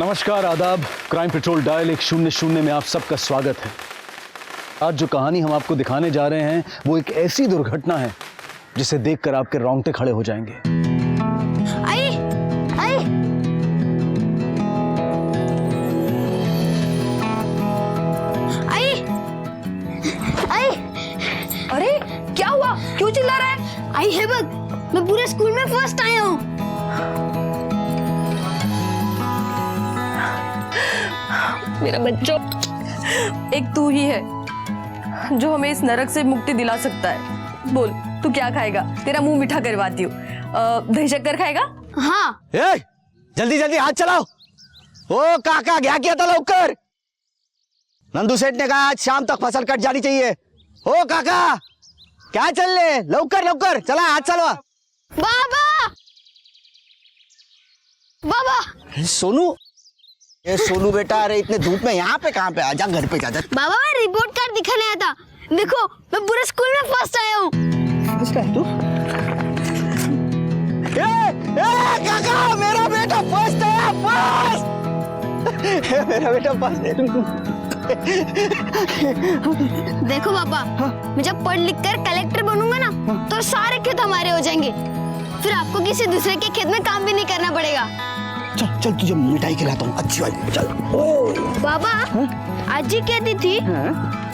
नमस्कार, आदाब। Crime petrol dial 100 में आप सबका स्वागत है। आज जो कहानी हम आपको दिखाने जा रहे हैं वो एक ऐसी दुर्घटना है जिसे देखकर आपके रोंगटे खड़े हो जाएंगे। आई, आई। आई, आई। अरे क्या हुआ, क्यों चिल्ला रहा है? आई हेबत, मैं पूरे स्कूल में फर्स्ट आया हूँ। मेरा बच्चों, एक तू ही है जो हमें इस नरक से मुक्ति दिला सकता है। बोल, तू क्या खाएगा? तेरा मुंह मीठा करवाती हूँ। दही शक्कर खाएगा? हाँ। ए, जल्दी जल्दी हाथ चलाओ। ओ काका, क्या किया था लौकर? नंदू सेठ ने कहा आज शाम तक फसल कट जानी चाहिए। ओ काका, क्या चल ले? लौकर लौकर चला, हाथ चलवा। बाबा, बाबा। सोनू, ये सोनू बेटा, अरे इतने धूप में यहाँ पे कहाँ पे? आजा घर पे, जा। बाबा, मैं रिपोर्ट कार्ड दिखाने आया था। देखो, मैं पूरे स्कूल में फर्स्ट आया हूँ। फर्स्ट है तू? काका, मेरा बेटा फर्स्ट है, फर्स्ट। मेरा बेटा फर्स्ट है। देखो पापा, मैं जब पढ़ लिख कर कलेक्टर बनूंगा ना, तो सारे खेत हमारे हो जाएंगे। फिर आपको किसी दूसरे के खेत में काम भी नहीं करना पड़ेगा। चल चल, तुझे मिठाई खिलाता हूँ अच्छी वाली। चल। ओ बाबा, आज जी कहती थी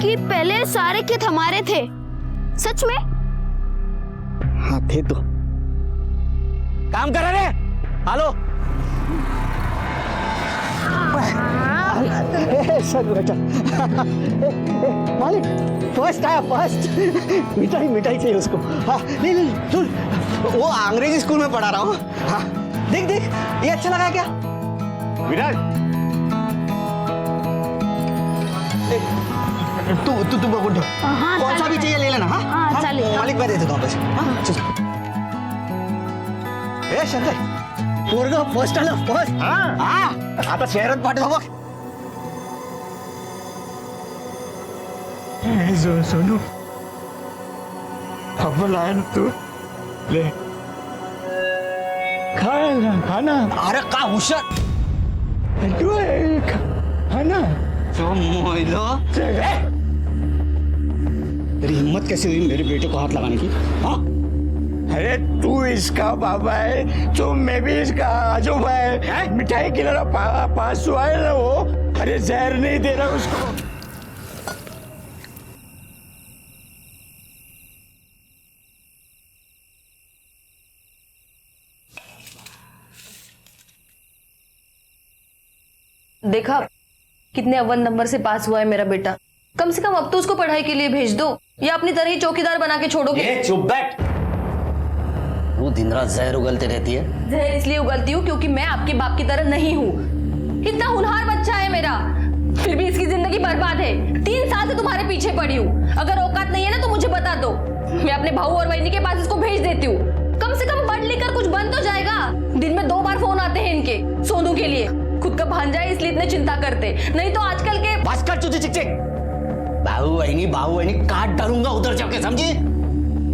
कि पहले सारे खेत हमारे थे। सच में? हाँ थे तो। काम कर रहे? हेलो। सर बेटा, मालिक फर्स्ट आया, फर्स्ट। मिठाई मिठाई चाहिए उसको। हाँ, ले ले सुन, वो अंग्रेजी स्कूल में पढ़ा रहा हूँ। हाँ, देख देख, ये अच्छा लगा क्या? विराट, तू बकुंठ, कौन सा भी चाहिए ले लेना। हाँ चलिए। मालिक मैं दे देता हूँ पैसे। हाँ चल। ए शंकर, पोरगा फर्स्ट आला, फर्स्ट। हाँ आता शहरात पाठवतो बघ। सोनू, आपण आहे ना तू, ले खाना। अरे का हुशार तू खाना तो मोइलो। तेरी हिम्मत कैसे हुई मेरे बेटे को हाथ लगाने की? हाँ, अरे तू इसका बाबा है तो मैं भी इसका आजोबा है। मिठाई खिलाना पास हुआ है ना वो। अरे जहर नहीं दे रहा उसको। देखा कितने अव्वल नंबर से पास हुआ है मेरा बेटा। कम से कम अब तो उसको पढ़ाई के लिए भेज दो, या अपनी तरह ही चौकीदार बना के छोड़ोगे? चुप बैठ। वो दिन रात जहर उगलते रहती है। जहर इसलिए उगलती हूँ क्योंकि मैं आपके बाप की तरह नहीं हूँ। इतना होनहार बच्चा है मेरा, फिर भी इसकी जिंदगी बर्बाद है। 3 साल से तुम्हारे पीछे पड़ी हूँ। अगर औकात नहीं है ना तो मुझे बता दो, मैं अपने भाऊ और बहनी के पास इसको भेज देती हूँ। कम से कम पढ़ लिख कर कुछ बन तो जाएगा। दिन में 2 बार फोन आते हैं इनके, सोनू के लिए। खुद का भांजा है इसलिए इतने चिंता करते, नहीं तो आजकल के। बस कर तुझे चिक चिक। बाबू बहनी काट डालूंगा उधर जाके, समझी?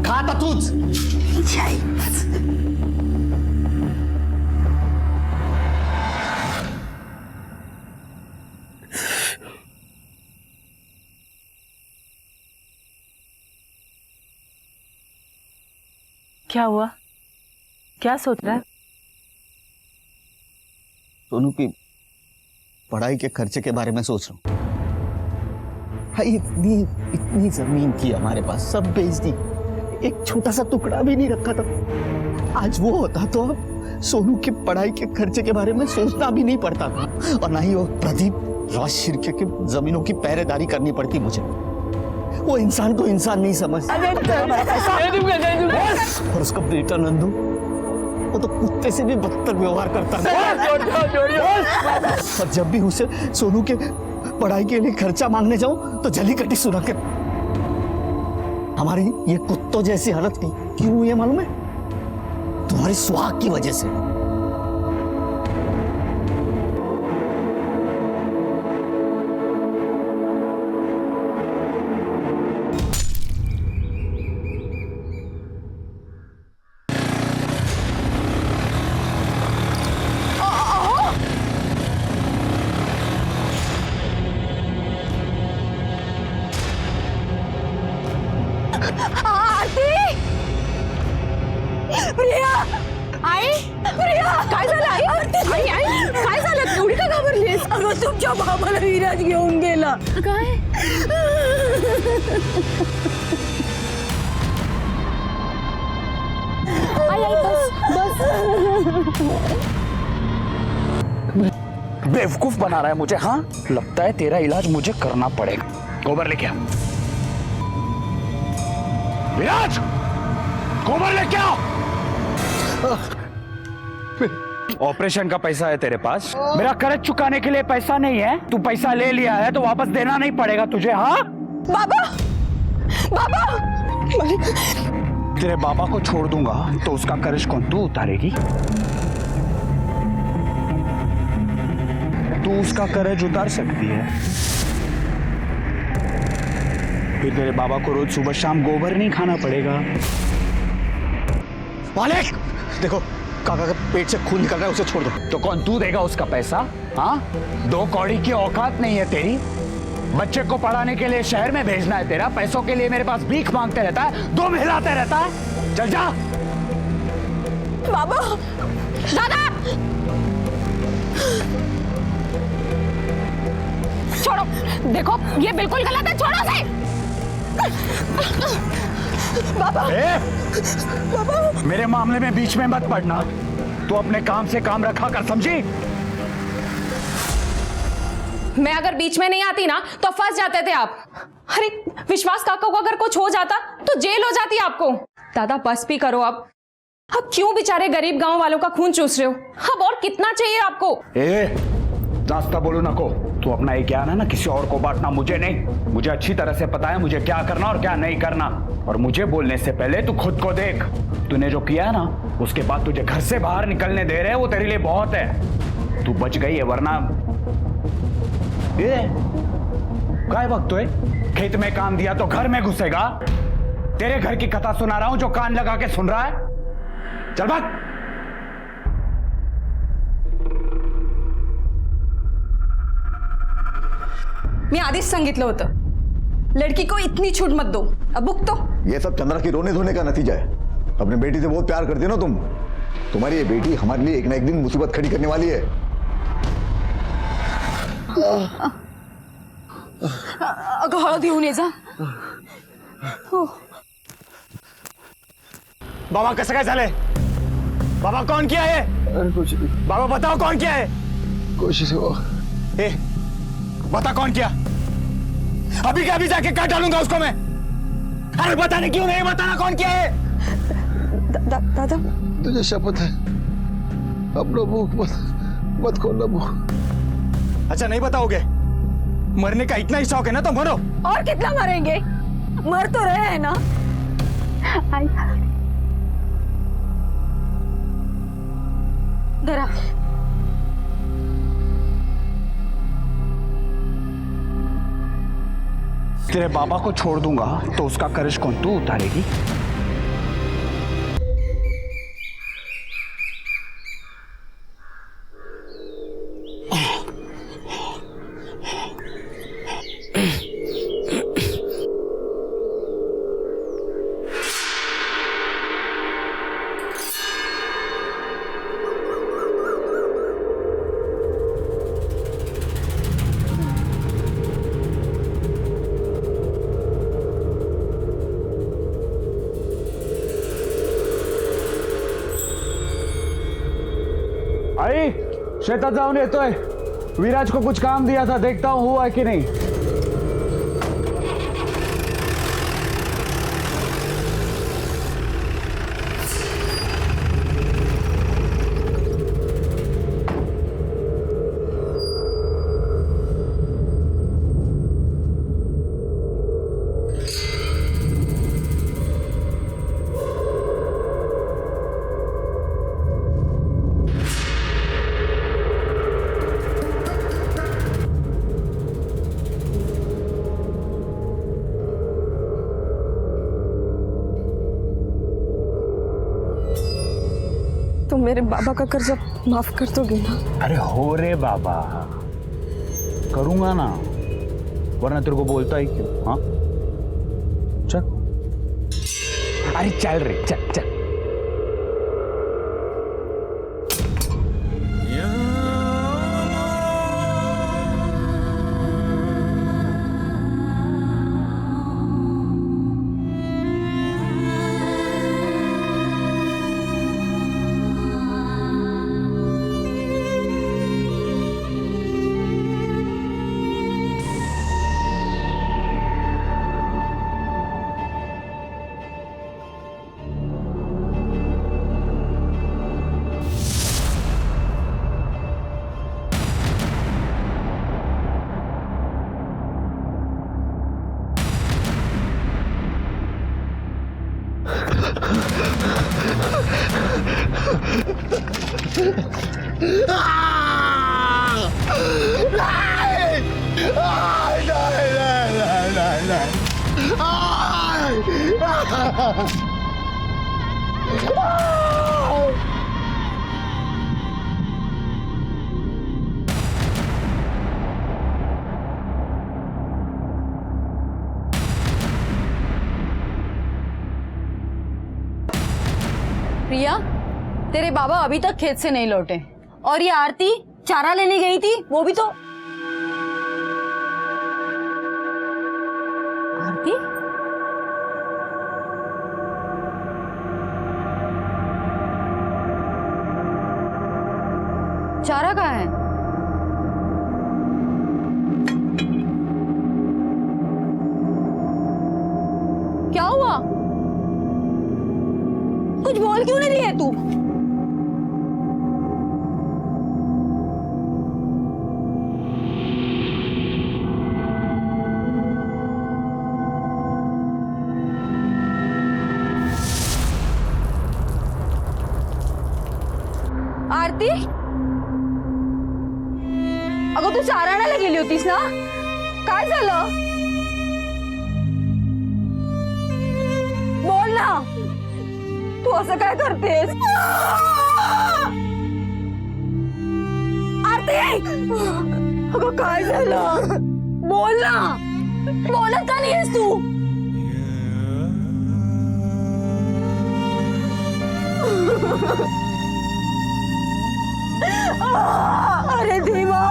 खाता तूच। क्या हुआ? क्या सोच रहा है? सोनू की पढ़ाई के खर्चे के बारे में सोच रहा हूँ। भाई इतनी जमीन थी हमारे पास, सब बेच दी। एक छोटा सा टुकड़ा भी नहीं रखा था। आज वो होता तो अब सोनू की पढ़ाई के खर्चे के बारे में सोचना भी नहीं पड़ता था, और ना ही वो प्रदीप राज शिर्के की जमीनों की पहरेदारी करनी पड़ती मुझे। वो इंसान को इंसान नहीं समझता। और उसका बेटा नंदू, वो तो कुत्ते से भी बदतर व्यवहार करता है। और जब भी उसे सोनू के पढ़ाई के लिए खर्चा मांगने जाऊं तो जली कटी सुना के। हमारी ये कुत्तों जैसी हालत क्यों हुई है मालूम है? तुम्हारी सुहाग की वजह से। आई प्रिया काय झालं आई आई आई काय झालं एवढी का घाबरलीस अगं तुमच्या बाबाला विराज घेऊन गेला काय आई आई बस बेवकूफ बना रहा है मुझे। हाँ, लगता है तेरा इलाज मुझे करना पड़ेगा। गोबर लेके आ विराज, गोबर लेके आओ। ऑपरेशन का पैसा है तेरे पास? मेरा कर्ज चुकाने के लिए पैसा नहीं है। तू पैसा ले लिया है तो वापस देना नहीं पड़ेगा तुझे। हाँ बाबा बाबा तेरे बाबा को छोड़ दूंगा तो उसका कर्ज कौन तू उतारेगी? तू उसका कर्ज उतार सकती है, फिर तेरे बाबा को रोज सुबह शाम गोबर नहीं खाना पड़ेगा। मालिक देखो, काका का पेट से खून निकल रहा है, उसे छोड़ दो। तो कौन तू देगा उसका पैसा? हाँ, 2 कौड़ी की औकात नहीं है तेरी। बच्चे को पढ़ाने के लिए शहर में भेजना है तेरा, पैसों के लिए मेरे पास भीख मांगते रहता है, दो हिलाते रहता है। चल जा। बाबा दादा छोड़ो, देखो ये बिल्कुल गलत है, छोड़ो से। बाबा बाबा मेरे मामले में बीच में मत पड़ना। तू अपने काम से काम रखा कर, समझी? मैं अगर बीच में नहीं आती ना तो फंस जाते थे आप। अरे विश्वास काका को अगर कुछ हो जाता तो जेल हो जाती आपको। दादा बस भी करो अब क्यों बेचारे गरीब गांव वालों का खून चूस रहे हो? अब और कितना चाहिए आपको? रास्ता बोलो नको। तू अपना ये ज्ञान है ना किसी और को बांटना, मुझे नहीं। मुझे अच्छी तरह से पता है मुझे क्या करना और क्या नहीं करना। और मुझे बोलने से पहले तू खुद को देख। तूने जो किया ना, उसके बाद तुझे घर से बाहर निकलने दे रहे हैं, वो तेरे लिए बहुत है। तू बच गई है, वरना काय वक्त है? खेत में काम दिया तो घर में घुसेगा। तेरे घर की कथा सुना रहा हूं जो कान लगा के सुन रहा है। चल भाग। मी आधीच सांगितलं होतं, लड़की को इतनी छूट मत दो। अब बुक तो ये सब चंद्रा की रोने धोने का नतीजा है। अपनी बेटी से बहुत प्यार करती हो ना तुम। तुम्हारी ये बेटी हमारे लिए एक ना एक दिन मुसीबत खड़ी करने वाली है। अगं हळद घेऊन ये जा। बाबा कसं काय झालंय? बाबा कौन किया है? बाबा बताओ कौन किया है? कोशिश हो। ए, बता कौन किया? अभी के अभी जाके काट डालूंगा उसको मैं। अरे बताने क्यों नहीं? बताना कौन किया है? दादा तुझे शपथ है, अपना मुंह मत खोलना मुंह। अच्छा नहीं बताओगे? मरने का इतना ही शौक है ना तो मरो। और कितना मरेंगे? मर तो रहे हैं ना। आई जरा तेरे बाबा को छोड़ दूंगा तो उसका कर्ज कौन तू उतारेगी? आई, शेतात जाऊन येतोय। विराज को कुछ काम दिया था, देखता हूं हुआ कि नहीं। तुम मेरे बाबा का कर्ज माफ कर दोगे ना? अरे हो रे बाबा, करूंगा ना, वरना तेरे को बोलता ही क्यों? हाँ चल, अरे चल रे, चल चल। प्रिया, तेरे बाबा अभी तक खेत से नहीं लौटे और ये आरती चारा लेने गई थी, वो भी तो। आरती, चारा कहाँ है? क्या हुआ? कुछ बोल क्यों नहीं रही है तू? आरती, अगं तू चारा आणायला गेली होतीस ना? काय झालं? बोल ना, तू असं काय करतेस? आरती, अगं काय झालं? बोल ना, बोलत का नाहीस तू? अरे देवा,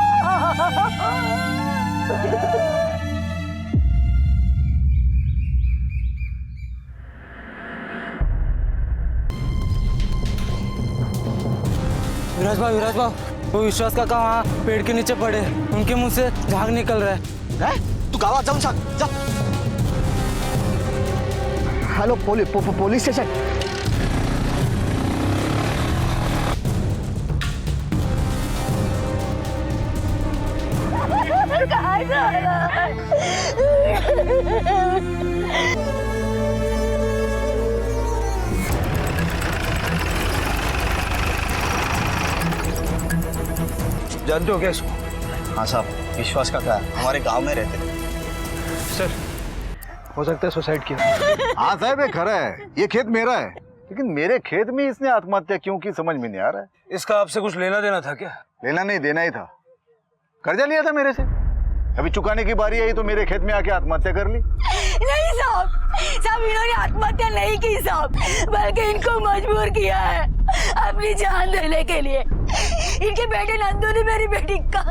विराज भाव, वो विश्वास काका वहाँ पेड़ के नीचे पड़े, उनके मुंह से झाग निकल रहा है। तू गावात जाऊन सांग, जा. Hello, police station. काय झालं? जानते हो क्या इसको? हाँ साहब, विश्वास का क्या हमारे गांव में रहते थे. सर, हो सकता है सुसाइड किया। हाँ साहब, ये खरा है, ये खेत मेरा है, लेकिन मेरे खेत में इसने आत्महत्या क्यों की समझ में नहीं आ रहा है. इसका आपसे कुछ लेना देना था क्या? लेना नहीं देना ही था. कर्जा लिया था मेरे से, अभी चुकाने की बारी आई तो मेरे खेत में आके आत्महत्या कर ली. नहीं साहब, साहब इन्होंने आत्महत्या नहीं की साहब, बल्कि इनको मजबूर किया है अपनी जान देने के लिए. इनके बेटे नंदू ने मेरी बेटी का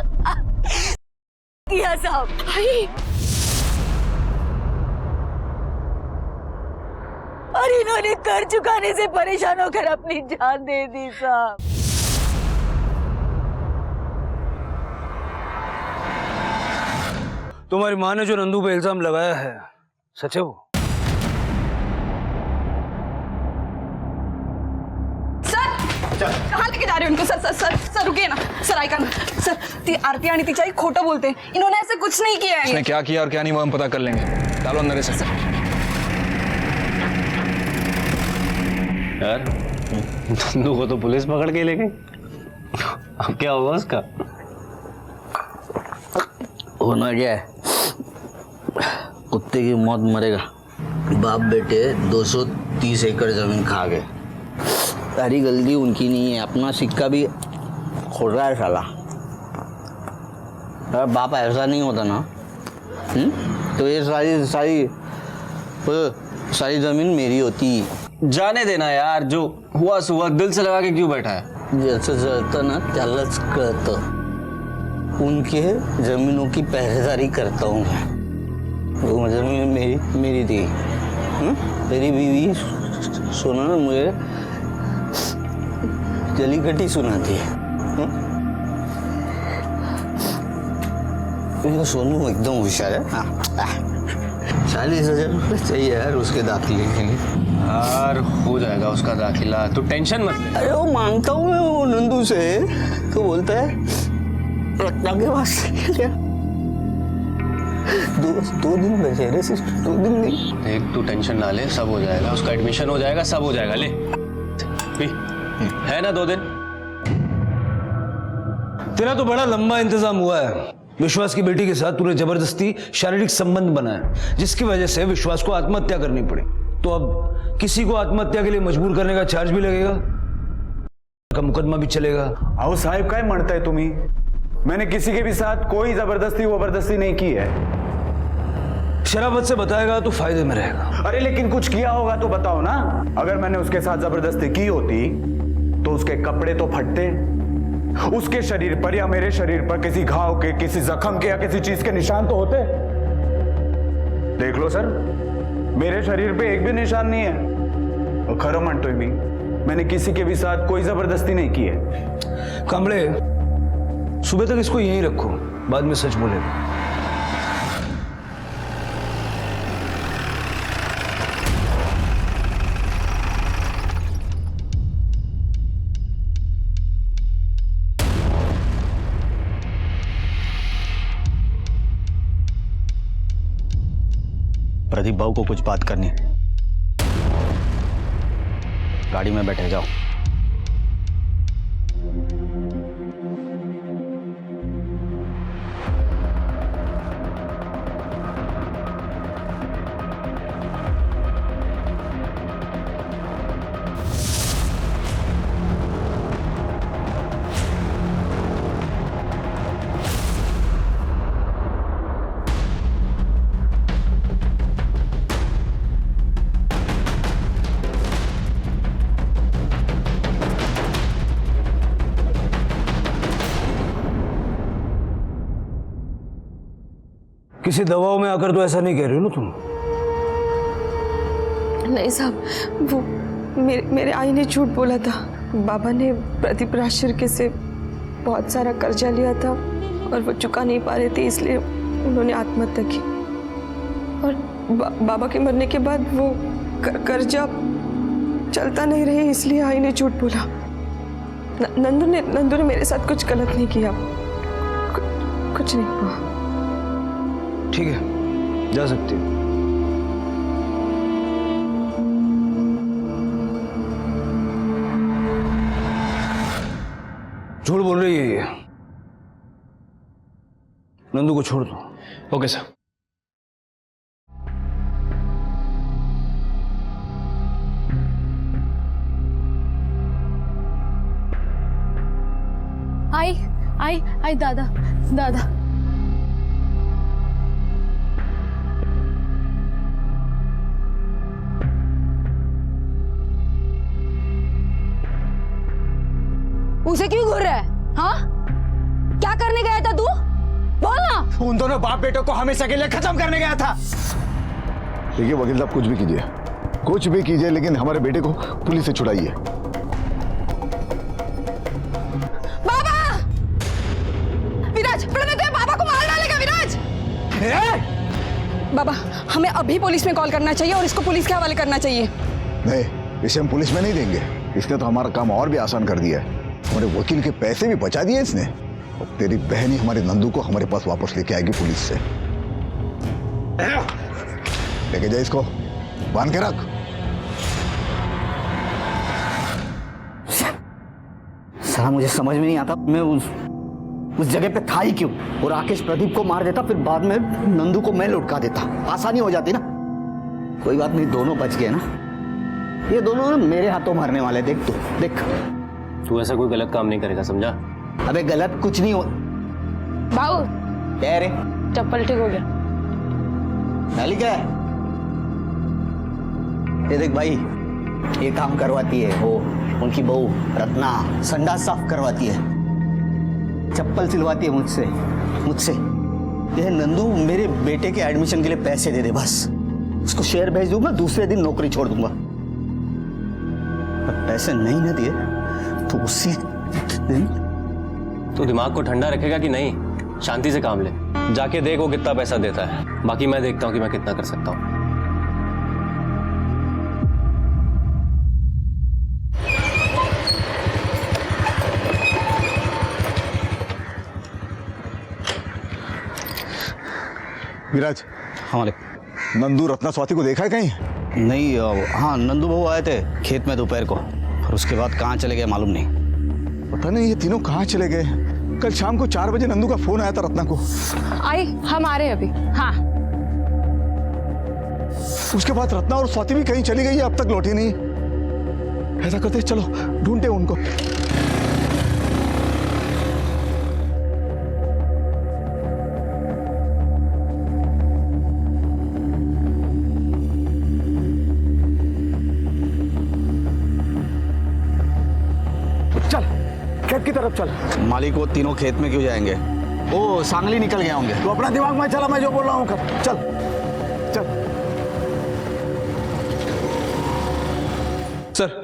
किया साहब. और इन्होंने कर चुकाने से परेशान होकर अपनी जान दे दी साहब. तुम्हारी माँ ने जो नंदू पे इल्जाम लगाया है, सच है वो? कहाँ लेके जा रहे हो उनको? सर सर सर सर रुकिए ना सर, ऐका ना सर, ती आरती आणि तिच्या आई खोटं बोलते, इन्होंने ऐसे कुछ नहीं किया है. उसने क्या किया और क्या नहीं वो हम पता कर लेंगे. डालो अंदर इसे. यार, नंदू को तो पुलिस पकड़ के ले गई, अब क्या होगा उसका? होना क्या है, कुत्ते की मौत मरेगा. बाप बेटे 230 एकड़ जमीन खा गए. सारी गलती उनकी नहीं है, अपना सिक्का भी खोल रहा है साला. अगर बाप ऐसा नहीं होता ना, तो ये सारी जमीन मेरी होती. जाने देना यार, जो हुआ सुआ दिल से लगा के क्यों बैठा है? जैसे जळतं ना त्यालाच कळतं. उनके जमीनों की पहरेदारी करता हूँ मैं. वो जमीन मेरी थी. मेरी बीवी सोना ना मुझे जलीकट्टी सुनाती है. मेरा सोनू एकदम होशियार है. 40,000 रुपये चाहिए यार उसके दाखिले के लिए. यार हो जाएगा उसका दाखिला, तू टेंशन मत ले. अरे वो मांगता हूँ मैं वो नंदू से, तो बोलता है रत्ना के वास्ते क्या. दो दिन बचे रे सिस्टर, 2 दिन नहीं। देख तू टेंशन ना ले, सब हो जाएगा, उसका एडमिशन हो जाएगा, सब हो जाएगा। ले पी, है ना 2 दिन। तेरा तो बड़ा लंबा इंतजाम हुआ है। विश्वास की बेटी के साथ तूने जबरदस्ती शारीरिक संबंध बनाया, जिसकी वजह से विश्वास को आत्महत्या करनी पड़ी। तो अब किसी को आत्महत्या के लिए मजबूर करने का चार्ज भी लगेगा, का मुकदमा भी चलेगा। आओ साहब, काय म्हणताय तुम्ही? मैंने किसी के भी साथ कोई जबरदस्ती नहीं की है। शराफत से बताएगा तो फायदे में रहेगा। अरे लेकिन कुछ किया होगा तो बताओ ना। अगर मैंने उसके साथ जबरदस्ती की होती तो उसके कपड़े तो फटते, उसके शरीर पर या मेरे शरीर पर किसी घाव के, किसी जख्म के या किसी चीज के निशान तो होते। देख लो सर, मेरे शरीर पे एक भी निशान नहीं है। और खरं म्हणतोय मी, मैंने किसी के भी साथ कोई जबरदस्ती नहीं की है। कांबळे, सुबह तक इसको यहीं रखो, बाद में सच बोलेगा। प्रदीप बाबू को कुछ बात करनी है। गाड़ी में बैठे जाओ। किसी दवाओं में आकर तो ऐसा नहीं कह रही हो ना तुम? नहीं साहब, वो मेरे आई ने झूठ बोला था। बाबा ने प्रदीप राजशर्के से बहुत सारा कर्जा लिया था और वो चुका नहीं पा रहे थे, इसलिए उन्होंने आत्महत्या की। और बाबा के मरने के बाद वो कर्जा चलता नहीं रहे, इसलिए आई ने झूठ बोला। नंदू ने मेरे साथ कुछ गलत नहीं किया, कुछ नहीं हुआ। ठीक है, जा सकती हो। झूठ बोल रही है ये। नंदू को छोड़ दो। Okay sir. आई दादा। उसे क्यों घूर रहा है? हाँ, क्या करने गया था तू? बोल ना। उन दोनों बाप बेटों को हमेशा के लिए खत्म करने गया था। देखिए वकील साहब, कुछ भी कीजिए, लेकिन हमारे बेटे को पुलिस से छुड़ाइए। बाबा! विराज, प्रदीप तेरे बाबा को मार डालेगा। विराज! बाबा, हमें अभी पुलिस में कॉल करना चाहिए और इसको पुलिस के हवाले करना चाहिए। नहीं, इसे हम पुलिस में नहीं देंगे। इसने तो हमारा काम और भी आसान कर दिया है। हमारे वकील के पैसे भी बचा दिए इसने। और तेरी बहन ही हमारे नंदू को हमारे पास वापस लेके आएगी पुलिस से। लेके जा इसको, बांध के रख। साला मुझे समझ में नहीं आता, मैं उस जगह पे था ही क्यों? और राकेश प्रदीप को मार देता, फिर बाद में नंदू को मैं लुटका देता, आसानी हो जाती ना। कोई बात नहीं, दोनों बच गए ना। ये दोनों मेरे हाथों मारने वाले। देख तू ऐसा कोई गलत काम नहीं करेगा, समझा? अबे गलत कुछ नहीं हो। बाबू, क्या रे? चप्पल ठीक हो गया। डाली क्या? ये देख भाई, ये काम करवाती है वो उनकी बहू रत्ना, संडास साफ करवाती है, चप्पल सिलवाती है मुझसे। ये नंदू मेरे बेटे के एडमिशन के लिए पैसे दे दे, बस उसको शेयर भेज दूंगा, दूसरे दिन नौकरी छोड़ दूंगा। पर पैसे नहीं ना दिए तो उसी दिन। तू दिमाग को ठंडा रखेगा कि नहीं? शांति से काम ले, जाके देख वो कितना पैसा देता है, बाकी मैं देखता हूँ कि मैं कितना कर सकता हूँ। विराज, हाँ मालिक। नंदू रत्ना स्वाति को देखा है कहीं? नहीं, हाँ नंदू बहू आए थे खेत में दोपहर को, और उसके बाद कहाँ चले गए मालूम नहीं। पता नहीं ये तीनों कहाँ चले गए। कल शाम को 4 बजे नंदू का फोन आया था रत्ना को। आई, हम आ रहे हैं अभी। हाँ, उसके बाद रत्ना और स्वाति भी कहीं चली गई है, अब तक लौटी नहीं। ऐसा करते चलो ढूंढते उनको। चल खेत की तरफ चल। मालिक वो तीनों खेत में क्यों जाएंगे? वो सांगली निकल गए होंगे। तो अपना दिमाग में चला, मैं जो बोल रहा हूँ कर। चल चल। सर,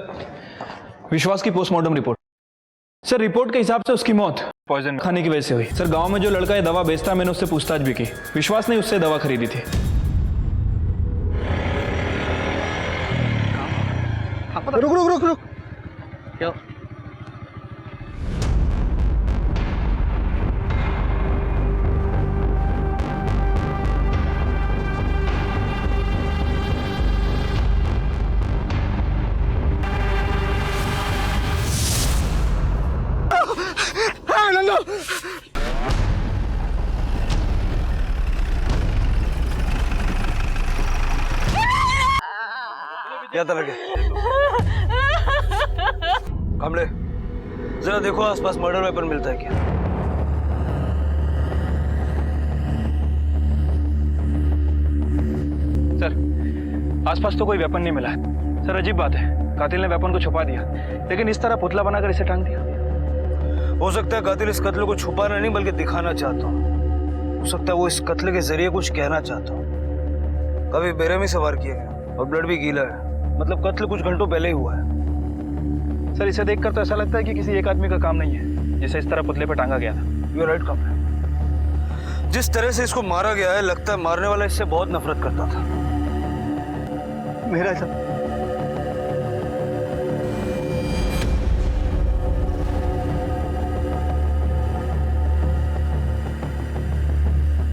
विश्वास की पोस्टमार्टम रिपोर्ट। सर, रिपोर्ट के हिसाब से उसकी मौत पॉइजन खाने की वजह से हुई। सर, गांव में जो लड़का ये दवा बेचता है, मैंने उससे पूछताछ भी की। विश्वास ने उससे दवा खरीदी थी। रुक रुक रुक रुक। क्यों? क्या था लगे? कामले, जरा देखो आसपास मर्डर वेपन मिलता है क्या? सर, आसपास तो कोई वेपन नहीं मिला है। सर, अजीब बात है, कातिल ने वेपन को छुपा दिया, लेकिन इस तरह पुतला बनाकर इसे टांग दिया। हो सकता है कातिल इस कत्ल को छुपाना नहीं बल्कि दिखाना चाहता हो सकता है वो इस कत्ल के जरिए कुछ कहना चाहता हो। कभी बेरहमी से वार किया गया और ब्लड भी गीला है, मतलब कत्ल कुछ घंटों पहले ही हुआ है। सर, इसे देखकर तो ऐसा लगता है कि किसी एक आदमी का काम नहीं है जिसे इस तरह पुतले पर टांगा गया था। यू आर राइट कामले। जिस तरह से इसको मारा गया है, लगता है मारने वाला इससे बहुत नफरत करता था। मेरा सब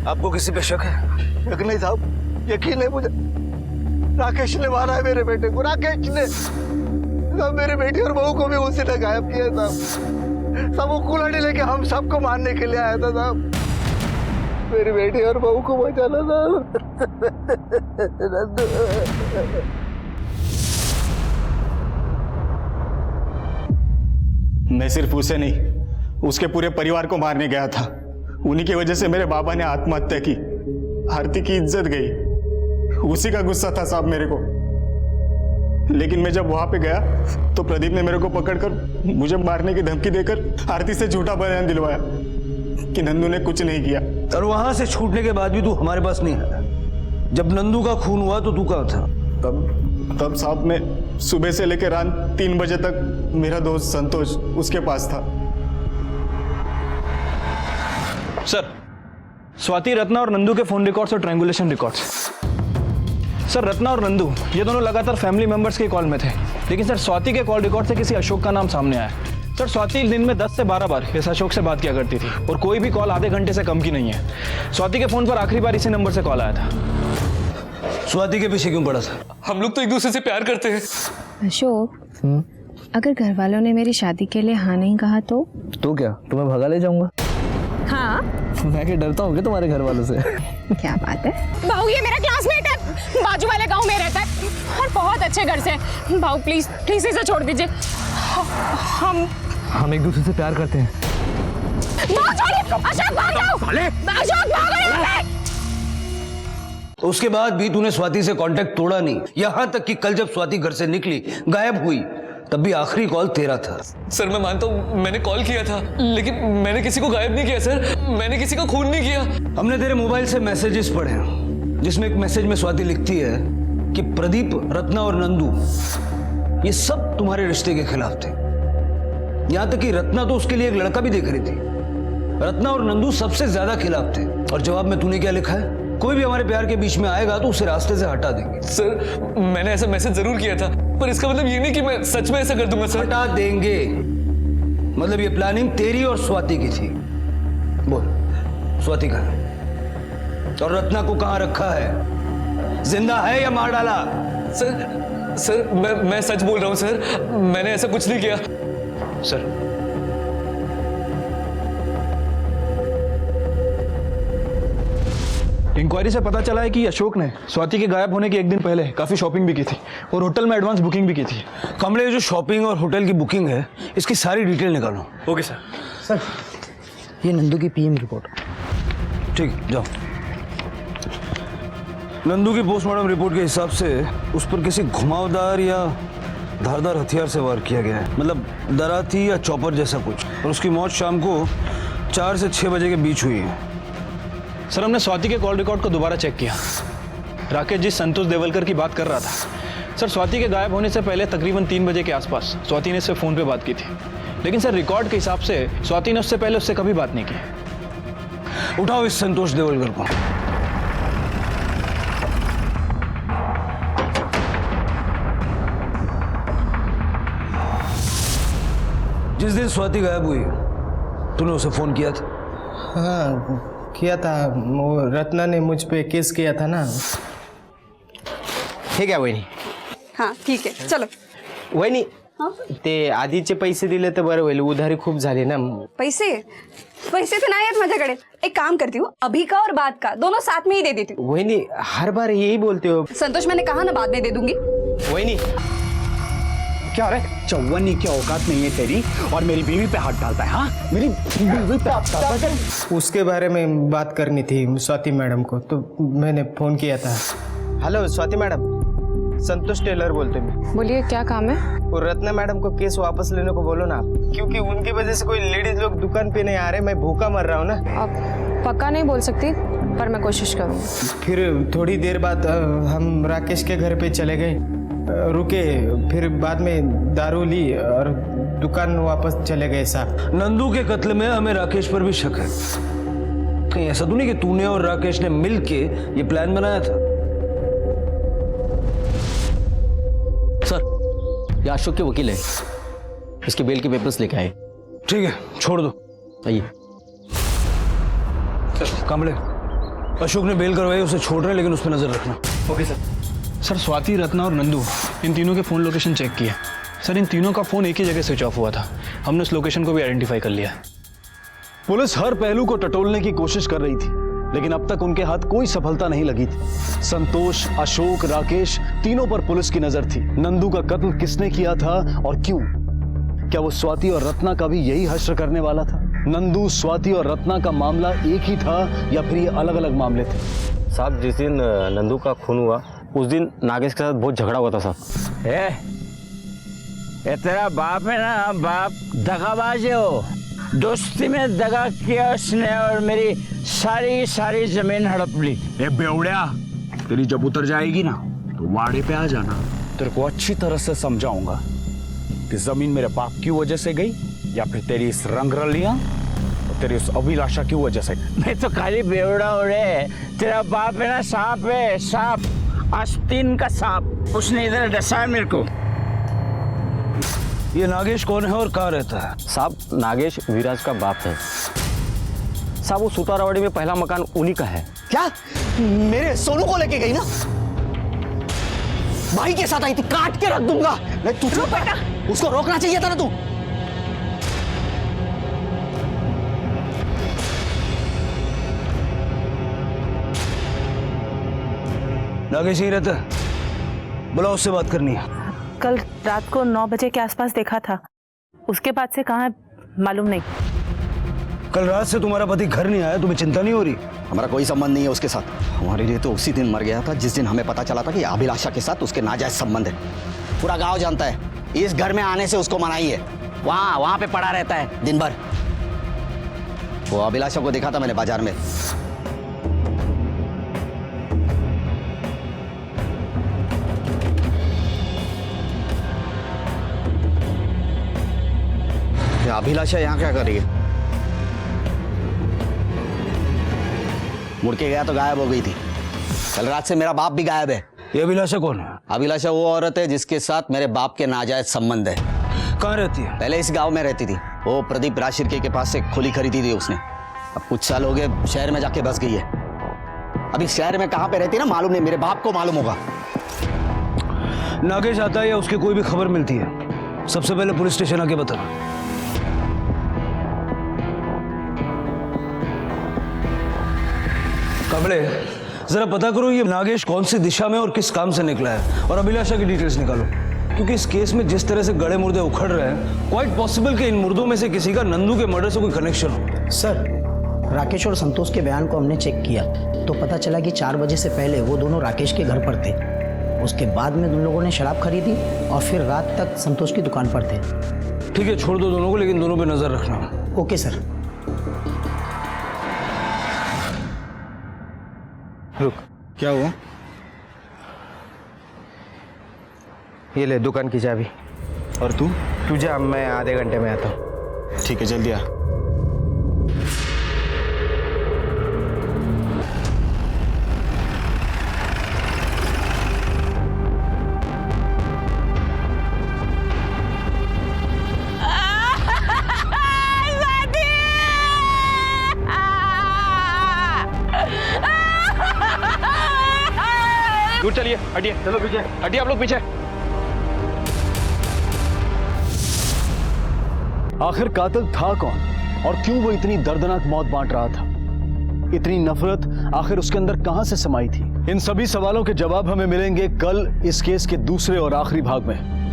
आपको किसी पे शक है? शक नहीं साहब, यकीन है मुझे। राकेश ने मारा है मेरे बेटे को। राकेश ने साहब मेरे बेटी और बहू को भी उसी ने गायब किया साहब। सब वो कुल्हाड़ी लेके हम सबको मारने के लिए आया था साहब। मेरी बेटी और बहू को बचाना साहब। मैं सिर्फ उसे नहीं, उसके पूरे परिवार को मारने गया था। उन्हीं की वजह से मेरे बाबा ने आत्महत्या की। आरती की इज्जत गई, उसी का गुस्सा था साहब मेरे को। लेकिन मैं जब वहां पे गया तो प्रदीप ने मेरे को पकड़कर मुझे मारने की धमकी देकर आरती से झूठा बयान दिलवाया कि नंदू ने कुछ नहीं किया। और वहां से छूटने के बाद भी तू हमारे पास नहीं है। जब नंदू का खून हुआ तो तू कहाँ था? तब साहब मैं सुबह से लेकर रात 3 बजे तक मेरा दोस्त संतोष उसके पास था। सर, स्वाति, रत्ना और नंदू के फोन रिकॉर्ड्स और ट्रायंगुलेशन रिकॉर्ड्स। सर, रत्ना और नंदू ये दोनों लगातार फैमिली मेंबर्स के कॉल में थे, लेकिन सर स्वाति के कॉल रिकॉर्ड से किसी अशोक का नाम सामने आया। सर, स्वाति दिन में 10 से 12 बार इस अशोक से बात किया करती थी और कोई भी कॉल आधे घंटे से कम की नहीं है। स्वाति के फोन पर आखिरी बार इसी नंबर से कॉल आया था। स्वाति के पीछे क्यों पड़ा था? हम लोग तो एक दूसरे से प्यार करते हैं। अशोक, अगर घर वालों ने मेरी शादी के लिए हाँ नहीं कहा तो क्या तुम्हें भगा ले जाऊंगा? हाँ, मैं क्या डरता हूँ क्या तुम्हारे घर वालों से? क्या बात है? भाऊ, ये मेरा क्लासमेट है, बाजू वाले गांव में रहता है और बहुत अच्छे घर से है। भाऊ प्लीज प्लीज इसे छोड़ दीजिए। हम एक दूसरे से प्यार करते हैं। अशोक भाग जाओ। अशोक भागो। उसके बाद भी तूने स्वाति से कांटेक्ट तोड़ा नहीं, यहां तक कि कल जब स्वाति घर से निकली गायब हुई तब भी आखिरी कॉल तेरा था। सर, मैं मानता हूँ मैंने कॉल किया था, लेकिन मैंने किसी को गायब नहीं किया सर। मैंने किसी का खून नहीं किया। हमने तेरे मोबाइल से मैसेजेस पढ़े जिसमें एक मैसेज में स्वाति लिखती है कि प्रदीप, रत्ना और नंदू ये सब तुम्हारे रिश्ते के खिलाफ थे। यहां तक कि रत्ना तो उसके लिए एक लड़का भी देख रही थी। रत्ना और नंदू सबसे ज्यादा खिलाफ थे। और जवाब में तूने क्या लिखा है? कोई भी हमारे प्यार के बीच में आएगा तो उसे रास्ते से हटा देंगे। सर, मैंने ऐसा मैसेज जरूर किया था, पर इसका मतलब ये नहीं कि मैं सच में ऐसा कर दूंगा सर। हटा देंगे मतलब ये प्लानिंग तेरी और स्वाति की थी। बोल, स्वाति कहाँ है? और रत्ना को कहां रखा है? जिंदा है या मार डाला? सर मैं सच बोल रहा हूँ सर, मैंने ऐसा कुछ नहीं किया। सर इंक्वायरी से पता चला है कि अशोक ने स्वाति के गायब होने के एक दिन पहले काफी शॉपिंग भी की थी और होटल में एडवांस बुकिंग भी की थी। कमले, जो शॉपिंग और होटल की बुकिंग है, इसकी सारी डिटेल निकालो। Okay sir. सर ये नंदू की पीएम रिपोर्ट। ठीक, जाओ। नंदू की पोस्टमार्टम रिपोर्ट के हिसाब से उस पर किसी घुमावदार या धारदार हथियार से वार किया गया है, मतलब दराती या चॉपर जैसा कुछ, और उसकी मौत शाम को 4 से 6 बजे के बीच हुई है। सर हमने स्वाति के कॉल रिकॉर्ड को दोबारा चेक किया। राकेश जी संतोष देवलकर की बात कर रहा था। सर स्वाति के गायब होने से पहले तकरीबन 3 बजे के आसपास स्वाति ने उससे फोन पे बात की थी, लेकिन सर रिकॉर्ड के हिसाब से स्वाति ने उससे पहले उससे कभी बात नहीं की। उठाओ इस संतोष देवलकर को। जिस दिन स्वाति गायब हुई तूने उसे फोन किया था? हाँ किया था, वो रत्ना ने मुझ पे केस किया था ना। ठीक आहे वहिनी। हाँ ठीक है, चलो। वहिनी ते आधीचे पैसे दिले तर बरं होईल, उधारी खूप झाली ना। पैसे तो नहीं है माझ्याकडे। एक काम करती हूँ, अभी का और बाद का दोनों साथ में ही दे देती हूँ। वहिनी हर बार यही बोलते हो। संतोष, मैंने कहा ना बाद में दे दूंगी। वहिनी क्या रे, चौवन्नी की औकात नहीं है तेरी और मेरी बीवी पे हाथ डालता है? हाँ, मेरी बीवी पे हाथ डालता है। उसके बारे में बात करनी थी स्वाति मैडम को, तो मैंने फोन किया था। हेलो स्वाति मैडम, संतोष टेलर बोलते मैं। बोलिए क्या काम है? और रत्ना मैडम को केस वापस लेने को बोलो ना, क्योंकि उनकी वजह से कोई लेडीज लोग दुकान पे नहीं आ रहे, मैं भूखा मर रहा हूँ ना। अब पक्का नहीं बोल सकती, पर मैं कोशिश करूँगी। फिर थोड़ी देर बाद हम राकेश के घर पे चले गए, रुके, फिर बाद में दारू ली और दुकान वापस चले गए साहब। नंदू के कत्ल में हमें राकेश पर भी शक है। कहीं ऐसा तो नहीं कि तूने और राकेश ने मिलके ये प्लान बनाया था? सर ये अशोक के वकील है, इसके बेल के पेपर्स लेके आए। ठीक है, छोड़ दो। आइए। कांबले, अशोक ने बेल करवाई, उसे छोड़ रहे हैं, लेकिन उस पर नजर रखना। Okay sir. Sir Swati, Ratna और नंदू, इन तीनों के फ़ोन लोकेशन चेक किया। सर इन तीनों का फ़ोन एक ही जगह स्विच ऑफ हुआ था। हमने उस लोकेशन को भी आइडेंटिफाई कर लिया। पुलिस हर पहलू को टटोलने की कोशिश कर रही थी, लेकिन अब तक उनके हाथ कोई सफलता नहीं लगी थी। संतोष, अशोक, राकेश, तीनों पर पुलिस की नजर थी। नंदू का कत्ल किसने किया था और क्यों? क्या वो स्वाति और रत्ना का भी यही हश्र करने वाला था? नंदू, स्वाति और रत्ना का मामला एक ही था या फिर ये अलग अलग मामले थे? साहब जिस दिन नंदू का खून हुआ उस दिन नागेश के साथ बहुत झगड़ा हुआ था साहब। ये तेरा बाप है ना, बाप दगाबाज है। हो दोस्ती में दगा किया उसने और मेरी सारी जमीन हड़प ली। ए बेवड़िया, तेरी जब उतर जाएगी ना तो वाड़े पे आ जाना, तेरे को अच्छी तरह से समझाऊंगा कि जमीन मेरे बाप की वजह से गई या फिर तेरी इस रंगरलियां और तेरी उस अभिलाषा की वजह से। मैं तो खाली बेवड़ा हो रे, तेरा बाप है ना सांप है, सांप, आस्तीन का सांप, उसने इधर डसा है मेरे को। ये नागेश कौन है और कहाँ रहता है? साहब नागेश विराज का बाप है साहब। वो सुतारावाड़ी में पहला मकान उन्हीं का है। क्या मेरे सोनू को लेके गई ना? भाई के साथ आई थी, काट के रख दूंगा। तू बेटा, उसको रोकना चाहिए था ना तू। नागेश यही रहता है? बुलाओ, उससे बात करनी है। कल रात को 9 बजे के आसपास देखा था, उसके बाद से कहाँ है मालूम नहीं। कल रात से तुम्हारा पति घर नहीं आया, तुम्हें चिंता नहीं हो रही? हमारा कोई संबंध नहीं है उसके साथ। हमारे लिए तो उसी दिन मर गया था जिस दिन हमें पता चला था कि अभिलाषा के साथ उसके नाजायज संबंध है। पूरा गांव जानता है, इस घर में आने से उसको मनाही है। वहां पे पड़ा रहता है दिन भर। वो अभिलाषा को देखा था मैंने बाजार में। अभिलाषा यहाँ क्या कर रही है? मुड़ के गया तो गायब हो गई थी। कल रात से मेरा बाप भी गायब है। ये अभिलाषा कौन है? अभिलाषा वो औरत है जिसके साथ मेरे बाप के नाजायज संबंध है। कहाँ रहती है? पहले इस गांव में रहती थी। वो प्रदीप राशिरके के पास से खुली खरीदी थी उसने। अब कुछ साल हो गए शहर में जाके बस गई है। अभी शहर में कहाँ पे रहती है ना मालूम नहीं, मेरे बाप को मालूम होगा। नागेश आता है या उसकी कोई भी खबर मिलती है, सबसे पहले पुलिस स्टेशन आके बताना। कमले, जरा पता करो ये नागेश कौन सी दिशा में और किस काम से निकला है, और अभिलाषा की डिटेल्स निकालो, क्योंकि इस केस में जिस तरह से गड़े मुर्दे उखड़ रहे हैं, क्वाइट पॉसिबल कि इन मुर्दों में से किसी का नंदू के मर्डर से कोई कनेक्शन हो। सर, राकेश और संतोष के बयान को हमने चेक किया तो पता चला कि 4 बजे से पहले वो दोनों राकेश के घर पर थे। उसके बाद में उन लोगों ने शराब खरीदी और फिर रात तक संतोष की दुकान पर थे। ठीक है, छोड़ दो दोनों को, लेकिन दोनों पे नजर रखना। Okay sir. रुक, क्या हुआ? ये ले दुकान की चाबी। और तू जा, मैं आधे घंटे में आता हूँ। ठीक है, जल्दी आ। दूर चलिए, हटिए, चलो पीछे हटिए, आप लोग पीछे। आखिर कातिल था कौन और क्यों वो इतनी दर्दनाक मौत बांट रहा था? इतनी नफरत आखिर उसके अंदर कहां से समाई थी? इन सभी सवालों के जवाब हमें मिलेंगे कल इस केस के दूसरे और आखिरी भाग में।